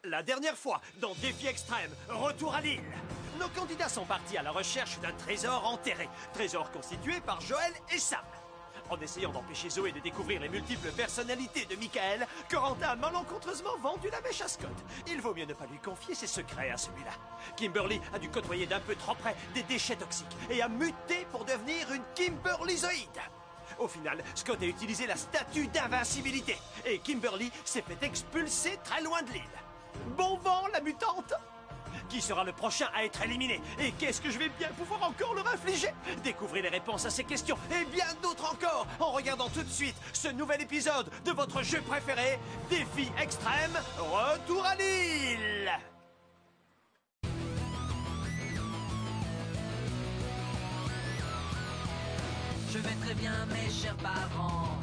La dernière fois, dans Défi Extrême, retour à l'île. Nos candidats sont partis à la recherche d'un trésor enterré. Trésor constitué par Joël et Sam. En essayant d'empêcher Zoé de découvrir les multiples personnalités de Michael, Corentin a malencontreusement vendu la mèche à Scott. Il vaut mieux ne pas lui confier ses secrets à celui-là. Kimberly a dû côtoyer d'un peu trop près des déchets toxiques et a muté pour devenir une Kimberlyzoïde. Au final, Scott a utilisé la statue d'invincibilité et Kimberly s'est fait expulser très loin de l'île. Bon vent, la mutante! Qui sera le prochain à être éliminé? Et qu'est-ce que je vais bien pouvoir encore leur infliger? Découvrez les réponses à ces questions et bien d'autres encore en regardant tout de suite ce nouvel épisode de votre jeu préféré, Défi Extrême, Retour à l'île! Je vais très bien, mes chers parents.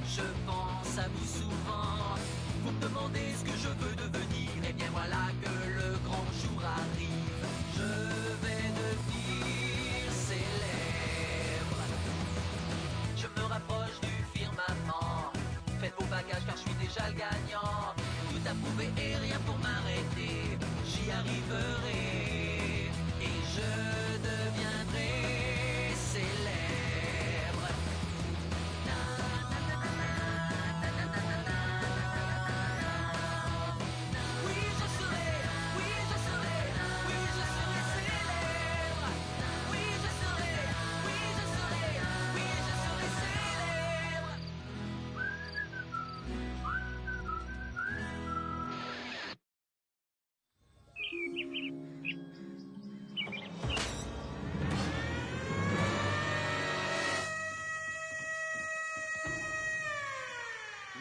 Je pense à vous souvent. Vous me demandez ce que je veux devenir. Et bien voilà que le grand jour arrive. Je vais devenir célèbre. Je me rapproche du firmament. Faites vos bagages car je suis déjà le gagnant. Tout à prouver et rien pour m'arrêter. J'y arriverai. Et je deviendrai célèbre.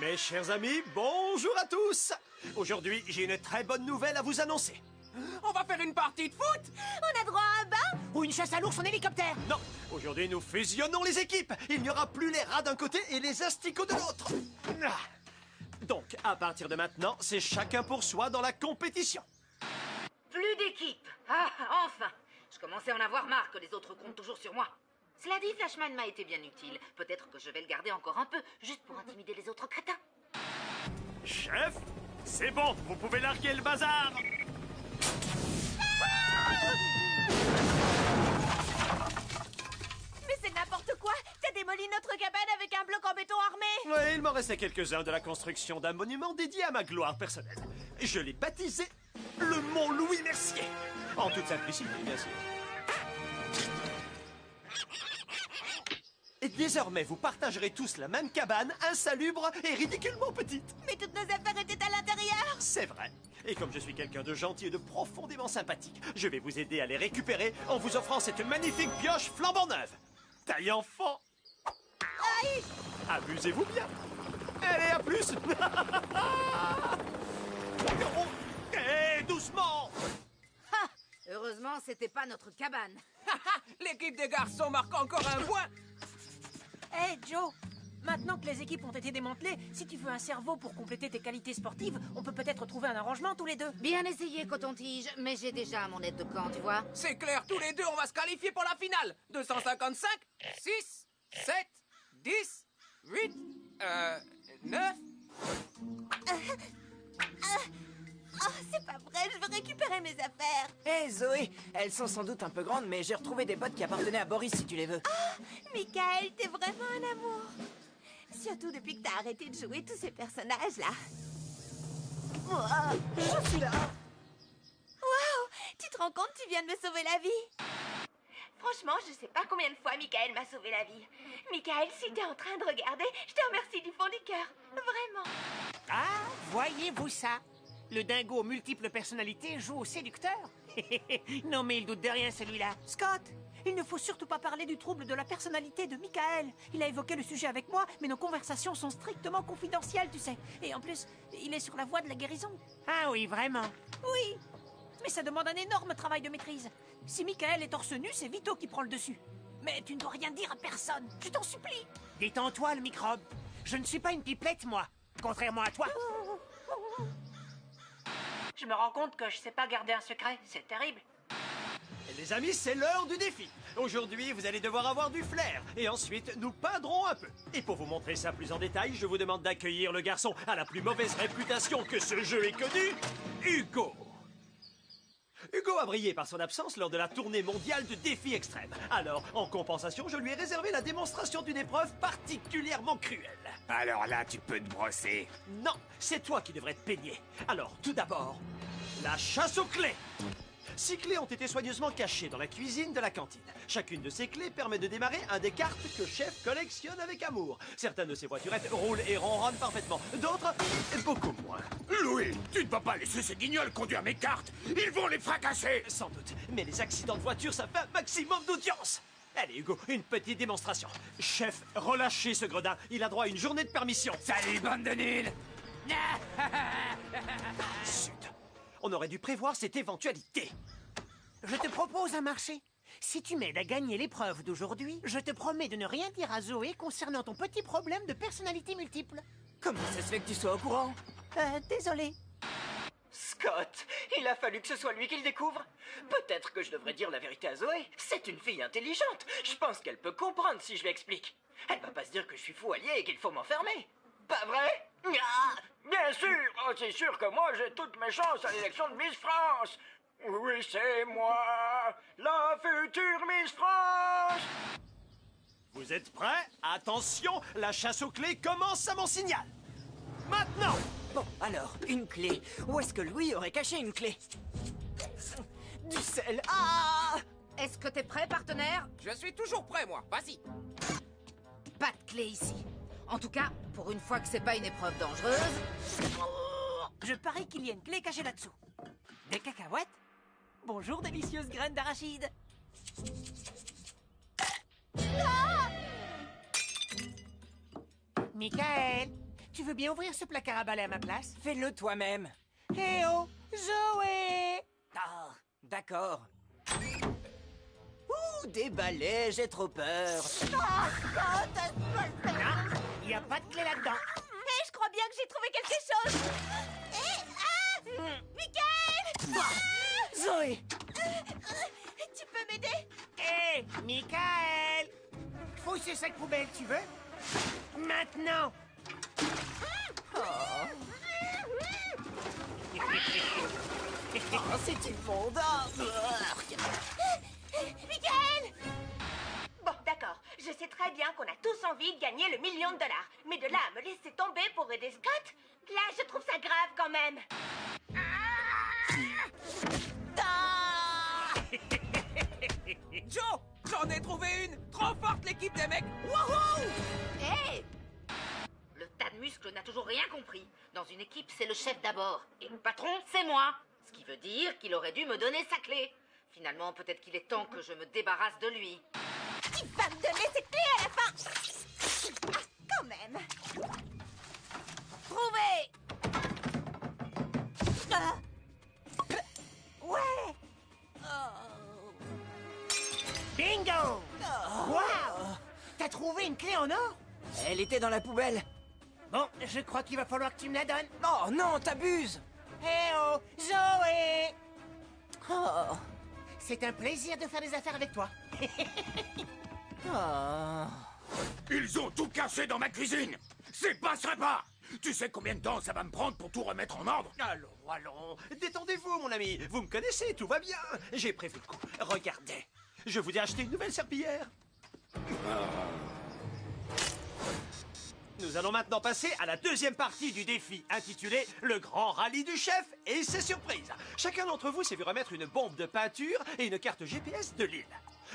Mes chers amis, bonjour à tous! Aujourd'hui, j'ai une très bonne nouvelle à vous annoncer. On va faire une partie de foot. On a droit à un bain? Ou une chasse à l'ours en hélicoptère. Non, aujourd'hui nous fusionnons les équipes. Il n'y aura plus les rats d'un côté et les asticots de l'autre. Donc, à partir de maintenant, c'est chacun pour soi dans la compétition. Plus d'équipe. Ah, enfin. Je commençais à en avoir marre que les autres comptent toujours sur moi. Cela dit, Flashman m'a été bien utile. Peut-être que je vais le garder encore un peu, juste pour intimider les autres crétins. Chef, c'est bon, vous pouvez larguer le bazar. Mais c'est n'importe quoi! T'as démoli notre cabane avec un bloc en béton armé! Oui, il m'en restait quelques-uns de la construction d'un monument dédié à ma gloire personnelle. Je l'ai baptisé le Mont Louis Mercier. En toute simplicité, bien sûr. Et désormais, vous partagerez tous la même cabane, insalubre et ridiculement petite. Mais toutes nos affaires étaient à l'intérieur! C'est vrai. Et comme je suis quelqu'un de gentil et de profondément sympathique, je vais vous aider à les récupérer en vous offrant cette magnifique pioche flambant neuve. Taille enfant. Aïe! Amusez-vous bien. Allez, à plus. Oh, hé, doucement. Ha! Heureusement, c'était pas notre cabane. L'équipe des garçons marque encore un point. Hé, Joe! Maintenant que les équipes ont été démantelées, si tu veux un cerveau pour compléter tes qualités sportives, on peut peut-être trouver un arrangement tous les deux. Bien essayé, Coton-Tige, mais j'ai déjà mon aide de camp, tu vois. C'est clair, tous les deux, on va se qualifier pour la finale. 255, 6, 7, 10, 8, 9... Oh, c'est pas vrai, je veux récupérer mes affaires! Hé, Zoé! Elles sont sans doute un peu grandes, mais j'ai retrouvé des bottes qui appartenaient à Boris si tu les veux. Michael, t'es vraiment un amour! Surtout depuis que t'as arrêté de jouer tous ces personnages-là. Wow. Je suis là! Waouh! Tu te rends compte, tu viens de me sauver la vie! Franchement, je sais pas combien de fois Michael m'a sauvé la vie. Michael, si t'es en train de regarder, je te remercie du fond du cœur. Vraiment. Ah, voyez-vous ça? Le dingo aux multiples personnalités joue au séducteur. Non mais il doute de rien celui-là. Scott! Il ne faut surtout pas parler du trouble de la personnalité de Michael. Il a évoqué le sujet avec moi, mais nos conversations sont strictement confidentielles, tu sais. Et en plus, il est sur la voie de la guérison. Ah oui, vraiment. Oui! Mais ça demande un énorme travail de maîtrise. Si Michael est torse nu, c'est Vito qui prend le dessus. Mais tu ne dois rien dire à personne, je t'en supplie. Détends-toi le microbe. Je ne suis pas une pipelette, moi. Contrairement à toi. Je me rends compte que je sais pas garder un secret, c'est terrible. les amis, c'est l'heure du défi. Aujourd'hui, vous allez devoir avoir du flair. Et ensuite, nous peindrons un peu. Et pour vous montrer ça plus en détail, je vous demande d'accueillir le garçon à la plus mauvaise réputation que ce jeu ait connue, Hugo. Hugo a brillé par son absence lors de la tournée mondiale de défis extrêmes. Alors, en compensation, je lui ai réservé la démonstration d'une épreuve particulièrement cruelle. Alors là, tu peux te brosser. Non, c'est toi qui devrais te peigner. Alors, tout d'abord, la chasse aux clés. 6 clés ont été soigneusement cachées dans la cuisine de la cantine. Chacune de ces clés permet de démarrer un des cartes que Chef collectionne avec amour. Certaines de ces voiturettes roulent et ronronnent parfaitement. D'autres, beaucoup moins. Louis, tu ne vas pas laisser ces guignols conduire mes cartes. Ils vont les fracasser. Sans doute. Mais les accidents de voiture, ça fait un maximum d'audience. Allez, Hugo, une petite démonstration. Chef, relâchez ce gredin. Il a droit à une journée de permission. Salut, bande de nuls. Zut. On aurait dû prévoir cette éventualité. Je te propose un marché. Si tu m'aides à gagner l'épreuve d'aujourd'hui, je te promets de ne rien dire à Zoé concernant ton petit problème de personnalité multiple. Comment ça se fait que tu sois au courant? Désolé. Scott, il a fallu que ce soit lui qui le découvre. Peut-être que je devrais dire la vérité à Zoé. C'est une fille intelligente. Je pense qu'elle peut comprendre si je lui explique. Elle va pas se dire que je suis fou allié et qu'il faut m'enfermer. Pas vrai? Ah, bien sûr. Oh, c'est sûr que moi, j'ai toutes mes chances à l'élection de Miss France. Oui, c'est moi, la future Miss France. Vous êtes prêts? Attention, la chasse aux clés commence à mon signal. Maintenant! Bon, alors, une clé. Où est-ce que Louis aurait caché une clé? Du sel. Ah! Est-ce que t'es prêt, partenaire? Je suis toujours prêt, moi. Vas-y. Pas de clé ici. En tout cas, pour une fois que c'est pas une épreuve dangereuse... Je parie qu'il y a une clé cachée là-dessous. Des cacahuètes? Bonjour, délicieuses graines d'arachide. Michael, tu veux bien ouvrir ce placard à balai à ma place? Fais-le toi-même. Eh oh, Zoé! Ah, d'accord. Ouh, des balais, j'ai trop peur. Il n'y a pas de clé là-dedans. Hé, je crois bien que j'ai trouvé quelque chose. Michael! Zoé! Tu peux m'aider? Hé, Michael! Fouille ce sac poubelle, tu veux? Maintenant! Oh, c'est immonde. Michael! Bon, d'accord. Je sais très bien qu'on a tous envie de gagner le $1 000 000. Mais de là à me laisser tomber pour aider Scott, là, je trouve ça grave quand même. Joe, j'en ai trouvé une. Trop forte, l'équipe des mecs. Wouhou! Hé! Le tas de muscles n'a toujours rien compris. Dans une équipe, c'est le chef d'abord. Et le patron, c'est moi. Ce qui veut dire qu'il aurait dû me donner sa clé. Finalement, peut-être qu'il est temps que je me débarrasse de lui. Il va me donner cette clé à la fin. Ah, quand même. Trouvé! Ah. Ouais! Bingo! Waouh! T'as trouvé une clé en or? Elle était dans la poubelle. Bon, je crois qu'il va falloir que tu me la donnes. Oh non, t'abuses. Eh oh, Zoé! Oh. C'est un plaisir de faire des affaires avec toi. Oh. Ils ont tout cassé dans ma cuisine. C'est passerait pas. Tu sais combien de temps ça va me prendre pour tout remettre en ordre? Allons, détendez-vous, mon ami. Vous me connaissez, tout va bien. J'ai prévu le coup. Regardez, je vous ai acheté une nouvelle serpillière. Nous allons maintenant passer à la deuxième partie du défi, intitulé « Le grand rallye du chef et ses surprises ». Chacun d'entre vous s'est vu remettre une bombe de peinture et une carte GPS de l'île.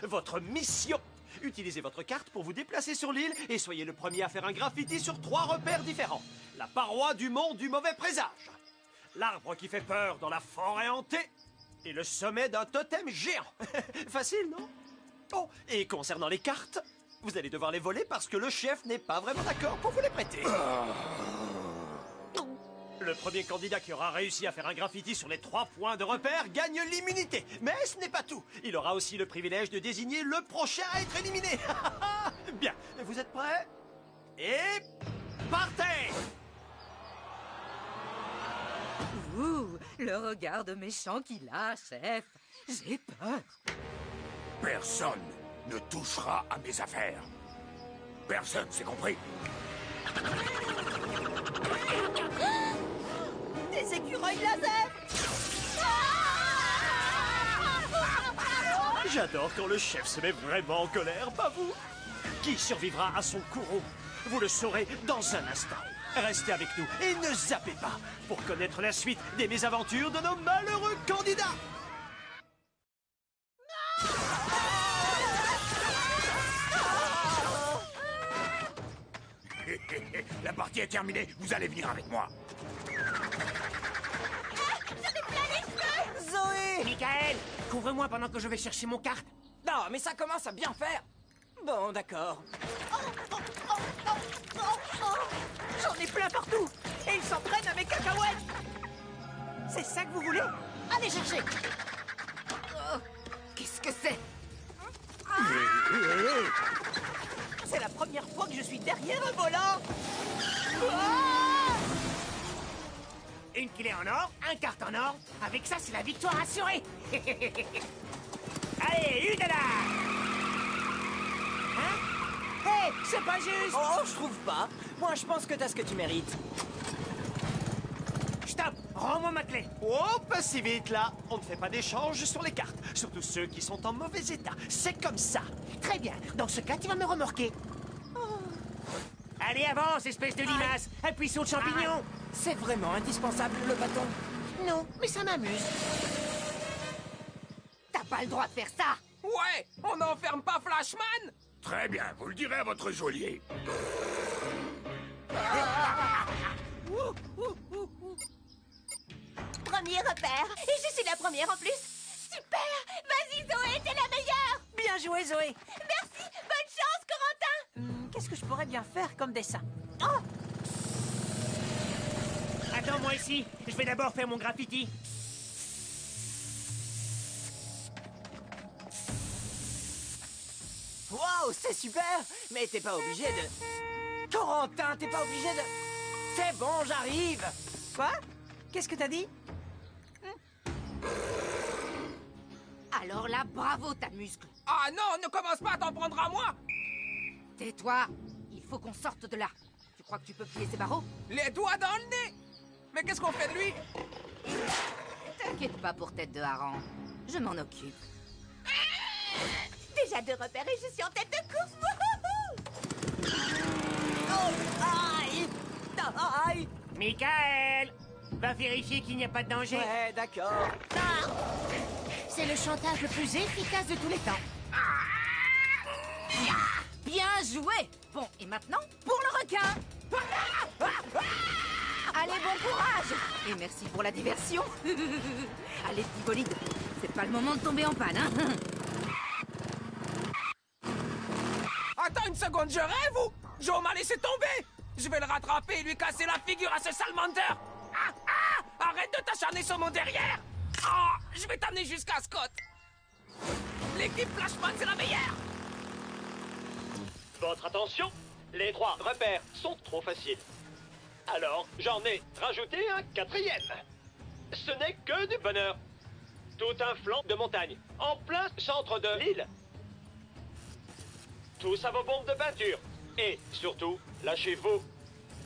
Votre mission: utilisez votre carte pour vous déplacer sur l'île et soyez le premier à faire un graffiti sur 3 repères différents. La paroi du mont du mauvais présage, l'arbre qui fait peur dans la forêt hantée et le sommet d'un totem géant. Facile, non? Oh, et concernant les cartes, vous allez devoir les voler parce que le chef n'est pas vraiment d'accord pour vous les prêter. Le premier candidat qui aura réussi à faire un graffiti sur les 3 points de repère gagne l'immunité. Mais ce n'est pas tout. Il aura aussi le privilège de désigner le prochain à être éliminé. Bien, vous êtes prêts? Et partez! Ouh, le regard de méchant qu'il a, chef. J'ai peur. Personne ne touchera à mes affaires. Personne, c'est compris? Des écureuils laser! J'adore quand le chef se met vraiment en colère, pas vous? Qui survivra à son courroux? Vous le saurez dans un instant. Restez avec nous et ne zappez pas pour connaître la suite des mésaventures de nos malheureux candidats. La partie est terminée, vous allez venir avec moi. Zoé! Michael, couvre-moi pendant que je vais chercher mon carte. Non, mais ça commence à bien faire. Bon, d'accord. J'en ai plein partout! Et ils s'en prennent à mes cacahuètes! C'est ça que vous voulez? Allez chercher! Qu'est-ce que c'est? C'est la première fois que je suis derrière un volant! Une clé en or, un carte en or. Avec ça, c'est la victoire assurée. Allez, une là! Hein? Hé, c'est pas juste! Oh, je trouve pas. Moi, je pense que t'as ce que tu mérites. Stop! Rends-moi ma clé. Oh, pas si vite là. On ne fait pas d'échange sur les cartes, surtout ceux qui sont en mauvais état. C'est comme ça. Très bien. Dans ce cas, tu vas me remorquer. Allez, avance, espèce de limace. Un buisson de champignons. C'est vraiment indispensable, le bâton. Non, mais ça m'amuse. T'as pas le droit de faire ça. Ouais, on n'enferme pas Flashman. Très bien, vous le direz à votre geôlier. Premier repère. Et je suis la première en plus. Super. Vas-y, Zoé, t'es la meilleure. Bien joué, Zoé! Merci. Bonne chance, Corentin. Qu'est-ce que je pourrais bien faire comme dessin? Oh! Attends-moi ici. Je vais d'abord faire mon graffiti. Wow, c'est super. Mais t'es pas obligé de... Corentin, t'es pas obligé de... C'est bon, j'arrive. Quoi? Qu'est-ce que t'as dit? Alors là, bravo, ta muscle. Ah non, ne commence pas à t'en prendre à moi. Tais-toi. Il faut qu'on sorte de là. Tu crois que tu peux plier ces barreaux? Les doigts dans le nez. Mais qu'est-ce qu'on fait de lui? T'inquiète pas pour tête de hareng. Je m'en occupe. Déjà deux repères et je suis en tête de course. Wouhou! Oh, aïe. Aïe. Michael! Va vérifier qu'il n'y a pas de danger. Ouais, d'accord. C'est le chantage le plus efficace de tous les temps. Bien joué. Bon, et maintenant, pour le requin. Allez, bon courage. Et merci pour la diversion. Allez, petit bolide. C'est pas le moment de tomber en panne, hein? Attends une seconde, je rêve ou? Joe m'a laissé tomber. Je vais le rattraper et lui casser la figure à ce salamander. Arrête de t'acharner sur mon derrière. Je vais t'amener jusqu'à Scott. L'équipe Flashman, c'est la meilleure. Votre attention, les 3 repères sont trop faciles. Alors, j'en ai rajouté un 4e. Ce n'est que du bonheur. Tout un flanc de montagne, en plein centre de l'île. Tous à vos bombes de peinture. Et surtout, lâchez-vous.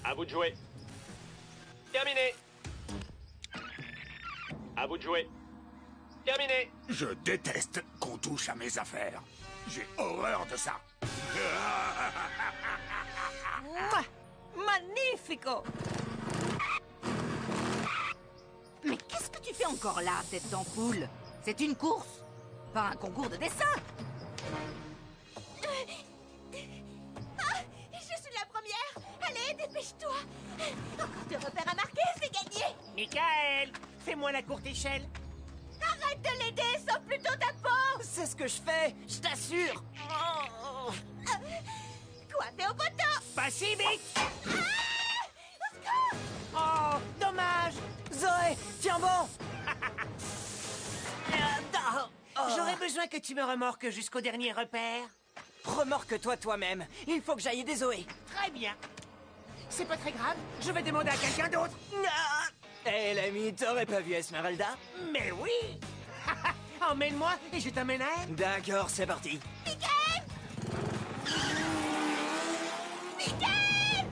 À vous de jouer. Terminé. À vous de jouer. Terminé. Je déteste qu'on touche à mes affaires. J'ai horreur de ça. Mouah! Magnifico! Mais qu'est-ce que tu fais encore là, tête d'ampoule? C'est une course, pas un concours de dessin. Je suis la première. Allez, dépêche-toi. Encore deux repères à marquer, c'est gagné. Michael! Fais-moi la courte échelle. Arrête de l'aider, sauve plutôt ta peau. C'est ce que je fais, je t'assure. Quoi, t'es au poteau? Pas si vite! Au secours! Oh, dommage! Zoé, tiens bon. J'aurais besoin que tu me remorques jusqu'au dernier repère. Remorque-toi toi-même. Il faut que j'aille aider Zoé. Très bien. C'est pas très grave, je vais demander à quelqu'un d'autre. Hé l'ami, t'aurais pas vu Esmeralda? Mais oui! Emmène-moi et je t'amène à elle. D'accord, c'est parti. Michael! Michael!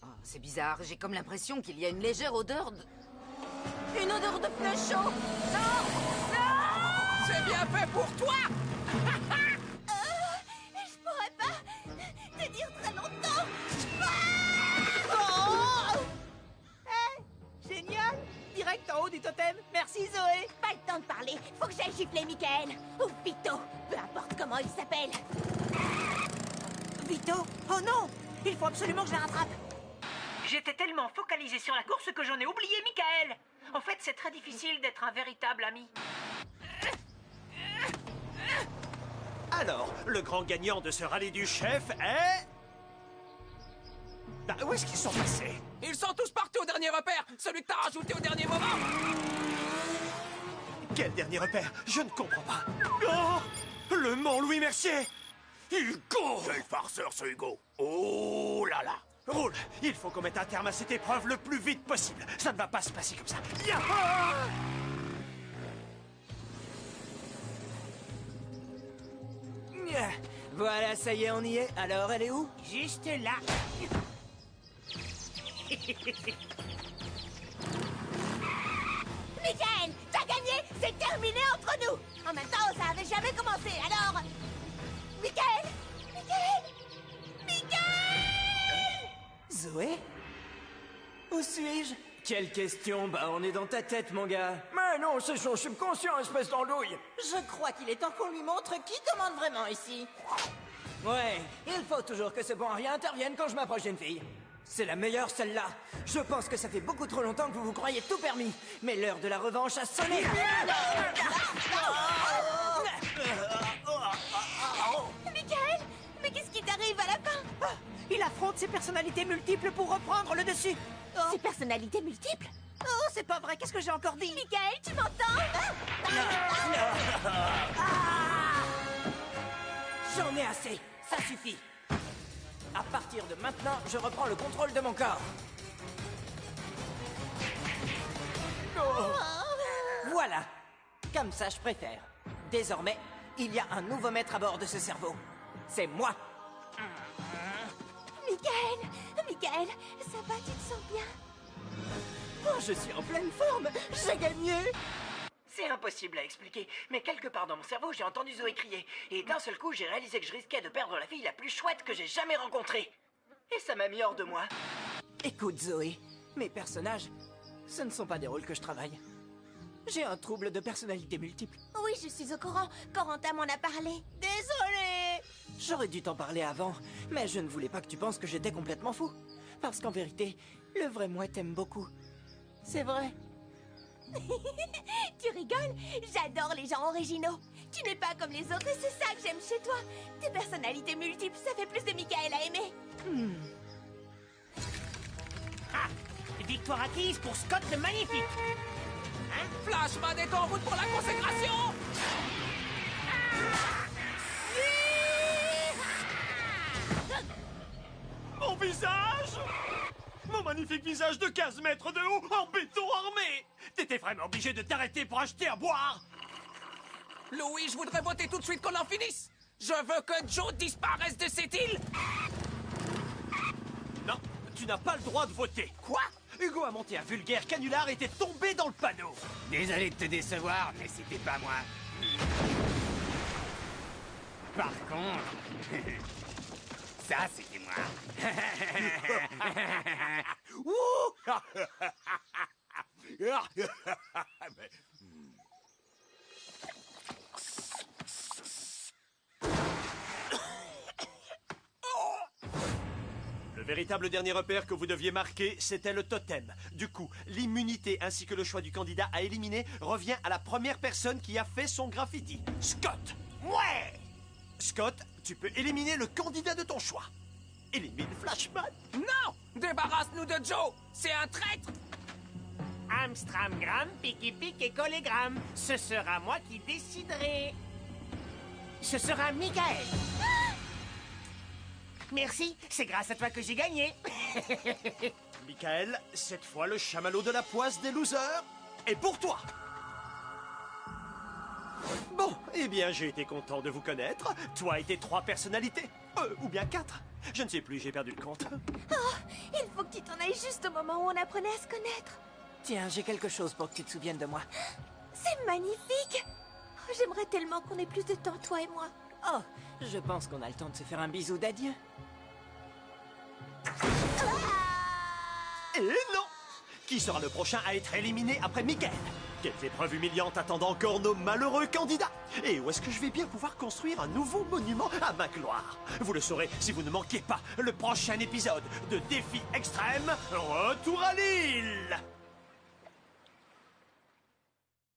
Oh, c'est bizarre, j'ai comme l'impression qu'il y a une légère odeur de... Une odeur de pneu chaud. Non! Non! C'est bien fait pour toi! Je pourrais pas tenir très longtemps. Génial! Direct en haut du totem. Merci, Zoé. Pas le temps de parler. Faut que j'aille gifler Michael. Ou Vito. Peu importe comment il s'appelle. Vito? Oh non! Il faut absolument que je la rattrape. J'étais tellement focalisé sur la course que j'en ai oublié Michael. En fait, c'est très difficile d'être un véritable ami. Alors, le grand gagnant de ce rallye du chef est... Bah, où est-ce qu'ils sont passés? Ils sont tous partis au dernier repère! Celui que t'as rajouté au dernier moment! Quel dernier repère? Je ne comprends pas. Oh, le Mont Louis Mercier! Hugo! Quel farceur ce Hugo! Oh là là! Roule! Il faut qu'on mette un terme à cette épreuve le plus vite possible. Ça ne va pas se passer comme ça. Ya! Voilà, ça y est, on y est. Alors, elle est où? Juste là. Michael, t'as gagné. C'est terminé entre nous. En même temps, ça avait jamais commencé. Alors... Michael! Michael! Michael! Zoé? Où suis-je? Quelle question? Bah, on est dans ta tête, mon gars. Mais non, c'est son subconscient, espèce d'andouille. Je crois qu'il est temps qu'on lui montre qui commande vraiment ici. Ouais, il faut toujours que ce bon à rien intervienne quand je m'approche d'une fille. C'est la meilleure, celle-là. Je pense que ça fait beaucoup trop longtemps que vous vous croyez tout permis. Mais l'heure de la revanche a sonné. Michael! Mais qu'est-ce qui t'arrive à la fin? Il affronte ses personnalités multiples pour reprendre le dessus. Ces personnalités multiples? Oh, c'est pas vrai. Qu'est-ce que j'ai encore dit? Michael, tu m'entends? J'en ai assez. Ça suffit. À partir de maintenant, je reprends le contrôle de mon corps. Voilà. Comme ça, je préfère. Désormais, il y a un nouveau maître à bord de ce cerveau. C'est moi. Michael! Michael, ça va, tu te sens bien? Oh, je suis en pleine forme. J'ai gagné. C'est impossible à expliquer, mais quelque part dans mon cerveau, j'ai entendu Zoé crier. Et d'un seul coup, j'ai réalisé que je risquais de perdre la fille la plus chouette que j'ai jamais rencontrée. Et ça m'a mis hors de moi. Écoute, Zoé, mes personnages, ce ne sont pas des rôles que je travaille. J'ai un trouble de personnalité multiple. Oui, je suis au courant. Corentin m'en a parlé. Désolé! J'aurais dû t'en parler avant, mais je ne voulais pas que tu penses que j'étais complètement fou. Parce qu'en vérité, le vrai moi t'aime beaucoup. C'est vrai. Tu rigoles? J'adore les gens originaux. Tu n'es pas comme les autres et c'est ça que j'aime chez toi. Tes personnalités multiples, ça fait plus de Michael à aimer. Ah! Victoire acquise pour Scott le Magnifique. Flashman est en route pour la consécration! Mon visage! Mon magnifique visage de 15 mètres de haut en béton armé! T'étais vraiment obligé de t'arrêter pour acheter à boire? Louis, je voudrais voter tout de suite qu'on en finisse! Je veux que Joe disparaisse de cette île! Non, tu n'as pas le droit de voter. Quoi? Hugo a monté un vulgaire canular et t'es tombé dans le panneau. Désolé de te décevoir, mais c'était pas moi. Par contre, ça c'était moi. Le véritable dernier repère que vous deviez marquer, c'était le totem. Du coup, l'immunité ainsi que le choix du candidat à éliminer revient à la première personne qui a fait son graffiti. Scott! Ouais! Scott, tu peux éliminer le candidat de ton choix. Élimine Flashman. Non! Débarrasse-nous de Joe! C'est un traître! Amstramgram, Picky-Pic et Collégramme. Ce sera moi qui déciderai. Ce sera Michael. Merci, c'est grâce à toi que j'ai gagné. Michael, cette fois le chamallow de la poisse des losers est pour toi. Bon, eh bien, j'ai été content de vous connaître. Toi et tes 3 personnalités. Ou bien 4. Je ne sais plus, j'ai perdu le compte. Oh, il faut que tu t'en ailles juste au moment où on apprenait à se connaître. Tiens, j'ai quelque chose pour que tu te souviennes de moi. C'est magnifique. Oh, j'aimerais tellement qu'on ait plus de temps, toi et moi. Oh, je pense qu'on a le temps de se faire un bisou d'adieu. Et non! Qui sera le prochain à être éliminé après Michael? Quelles épreuves humiliantes attendent encore nos malheureux candidats? Et où est-ce que je vais bien pouvoir construire un nouveau monument à ma gloire? Vous le saurez si vous ne manquez pas le prochain épisode de Défi Extrême, Retour à l'île!